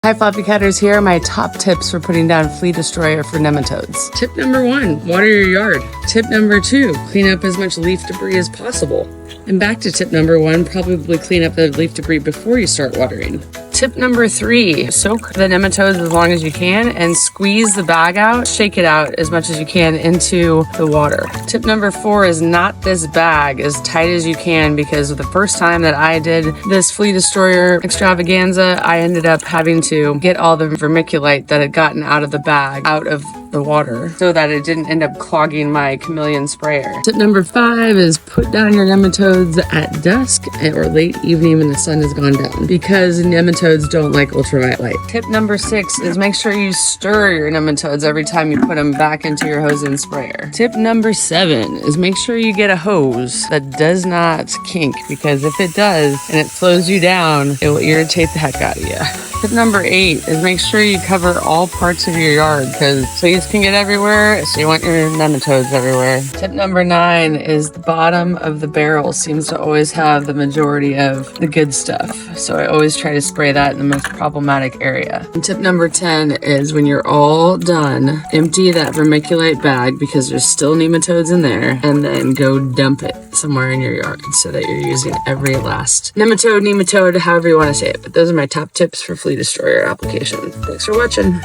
Hi Floppycatters, here are my top tips for putting down flea destroyer for nematodes. Tip number 1, water your yard. Tip number 2, clean up as much leaf debris as possible. And back to tip number 1, probably clean up the leaf debris before you start watering. Tip number 3, soak the nematodes as long as you can and squeeze the bag out, shake it out as much as you can into the water. Tip number 4 is knot this bag as tight as you can, because the first time that I did this flea destroyer extravaganza, I ended up having to get all the vermiculite that had gotten out of the bag out of the water so that it didn't end up clogging my chameleon sprayer. Tip number 5 is put down your nematodes at dusk or late evening when the sun has gone down, because nematodes don't like ultraviolet light. Tip number 6 is make sure you stir your nematodes every time you put them back into your hose and sprayer. Tip number 7 is make sure you get a hose that does not kink, because if it does and it slows you down, it will irritate the heck out of you. Tip number 8 is make sure you cover all parts of your yard, because fleas can get everywhere, so you want your nematodes everywhere. Tip number 9 is the bottom of the barrel seems to always have the majority of the good stuff, so I always try to spray that in the most problematic area. And tip number 10 is when you're all done, empty that vermiculite bag, because there's still nematodes in there, and then go dump it somewhere in your yard so that you're using every last nematode, however you want to say it. But those are my top tips for flea destroyer application. Thanks for watching.